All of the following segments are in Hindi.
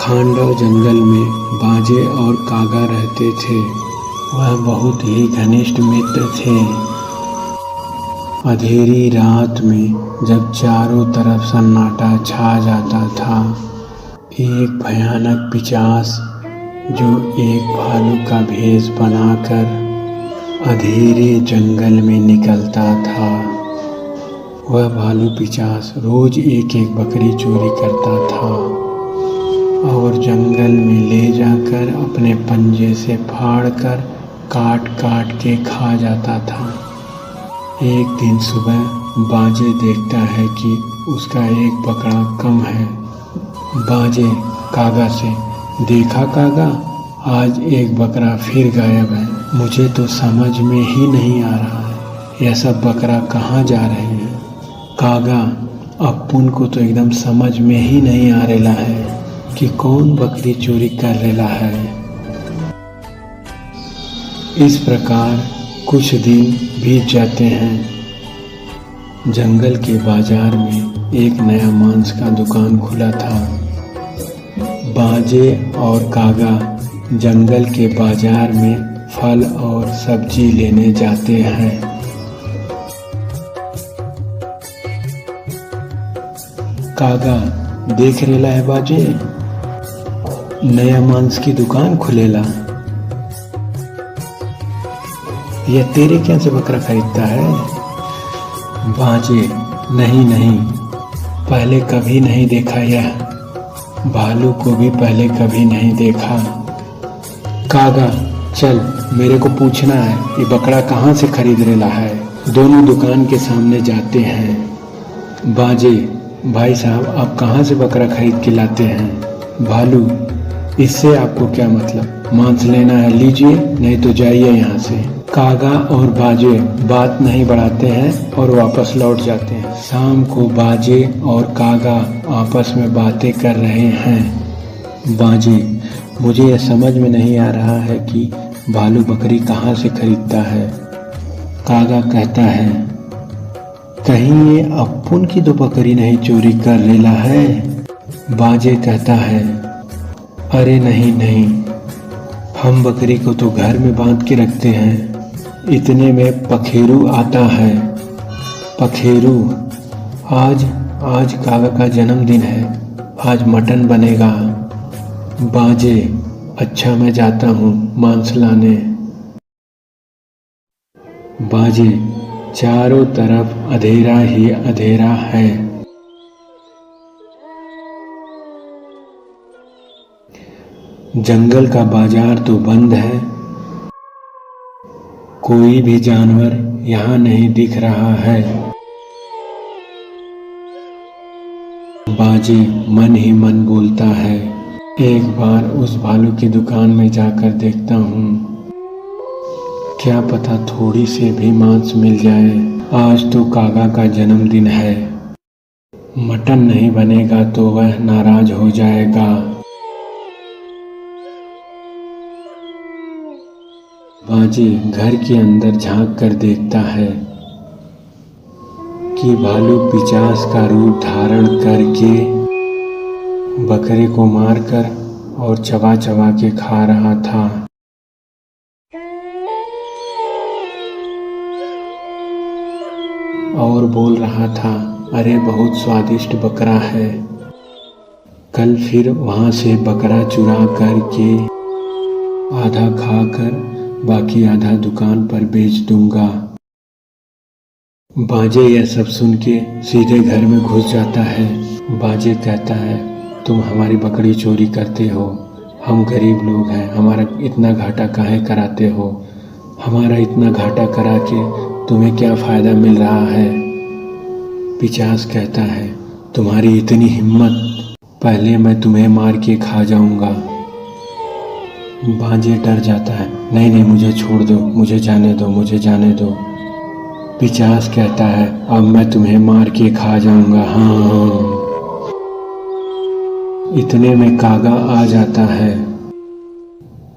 खांडव जंगल में बाजे और कागा रहते थे। वह बहुत ही घनिष्ठ मित्र थे। अंधेरी रात में जब चारों तरफ सन्नाटा छा जाता था, एक भयानक पिशाच जो एक भालू का भेष बनाकर अंधेरे जंगल में निकलता था। वह भालू पिशाच रोज एक एक बकरी चोरी करता था और जंगल में ले जाकर अपने पंजे से फाड़कर काट काट के खा जाता था। एक दिन सुबह बाजे देखता है कि उसका एक बकरा कम है। बाजे कागा से, देखा कागा, आज एक बकरा फिर गायब है। मुझे तो समझ में ही नहीं आ रहा है यह सब बकरा कहाँ जा रहे हैं। कागा, अपुन को तो एकदम समझ में ही नहीं आ रहा है कि कौन बकरी चोरी कर रहा है। इस प्रकार कुछ दिन बीत जाते हैं। जंगल के बाजार में एक नया मांस का दुकान खुला था। बाजे और कागा जंगल के बाजार में फल और सब्जी लेने जाते हैं। कागा, देख रेला है बाजे, नया मांस की दुकान खुलेला। यह तेरे क्या से बकरा खरीदता है? बाजे, नहीं नहीं, पहले कभी नहीं देखा यह भालू को भी पहले कभी नहीं देखा। कागा, चल मेरे को पूछना है ये बकरा कहाँ से खरीद रेला है। दोनों दुकान के सामने जाते हैं। बाजे, भाई साहब, आप कहाँ से बकरा खरीद के लाते हैं? भालू, इससे आपको क्या मतलब, मांस लेना है लीजिए, नहीं तो जाइए यहाँ से। कागा और बाजे बात नहीं बढ़ाते हैं और वापस लौट जाते हैं। शाम को बाजे और कागा आपस में बातें कर रहे हैं। बाजे, मुझे यह समझ में नहीं आ रहा है कि भालू बकरी कहाँ से खरीदता है। कागा कहता है, कहीं ये अपुन की तो बकरी नहीं चोरी कर रेला है। बाजे कहता है, अरे नहीं नहीं, हम बकरी को तो घर में बांध के रखते हैं। इतने में पखेरू आता है। पखेरू, आज कागा का जन्मदिन है, आज मटन बनेगा। बाजे, अच्छा मैं जाता हूँ मांस लाने। बाजे, चारों तरफ अंधेरा ही अंधेरा है। जंगल का बाजार तो बंद है, कोई भी जानवर यहाँ नहीं दिख रहा है। बाजे मन ही मन बोलता है, एक बार उस भालू की दुकान में जाकर देखता हूँ, क्या पता थोड़ी से भी मांस मिल जाए। आज तो कागा का जन्मदिन है, मटन नहीं बनेगा तो वह नाराज हो जाएगा। बाजे घर के अंदर झांक कर देखता है कि भालू पिशाच का रूप धारण करके बकरे को मारकर और चबा चबा के खा रहा था। और बोल रहा था, अरे बहुत स्वादिष्ट बकरा है, कल फिर वहां से बकरा चुरा करके आधा खाकर बाकी आधा दुकान पर बेच दूंगा। बाजे यह सब सुन के सीधे घर में घुस जाता है। बाजे कहता है, तुम हमारी बकरी चोरी करते हो, हम गरीब लोग हैं, हमारा इतना घाटा काहे कराते हो? हमारा इतना घाटा करा के तुम्हें क्या फ़ायदा मिल रहा है? पिशाच कहता है, तुम्हारी इतनी हिम्मत, पहले मैं तुम्हें मार के खा जाऊंगा। बाजे डर जाता है, नहीं नहीं, मुझे छोड़ दो, मुझे जाने दो, मुझे जाने दो। पिशाच कहता है, अब मैं तुम्हें मार के खा जाऊंगा। हाँ। इतने में कागा आ जाता है।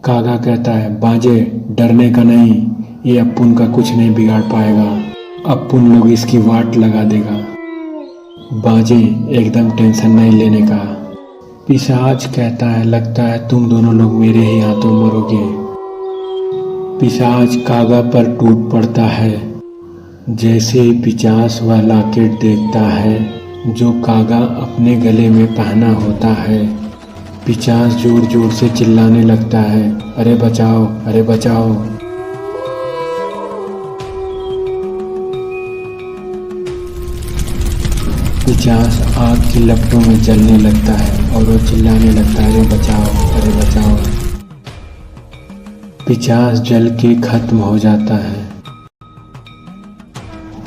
कागा कहता है, बाजे डरने का नहीं, ये अपुन का कुछ नहीं बिगाड़ पाएगा, अपुन लोग इसकी वाट लगा देगा। बाजे एकदम टेंशन नहीं लेने का, पिशाच कहता है, लगता है तुम दोनों लोग मेरे ही हाथों मरोगे। पिशाच कागा पर टूट पड़ता है। जैसे ही पिशाच वह लॉकेट देखता है जो कागा अपने गले में पहना होता है, पिशाच जोर जोर से चिल्लाने लगता है, अरे बचाओ, अरे बचाओ। पिशाच आग की लपटों में जलने लगता है और वो चिल्लाने लगता है, अरे बचाओ, अरे बचाओ। पिशाच जल के खत्म हो जाता है।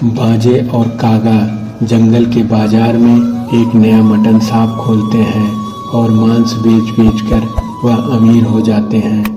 बाजे और कागा जंगल के बाजार में एक नया मटन शॉप खोलते हैं और मांस बेच बेच कर वह अमीर हो जाते हैं।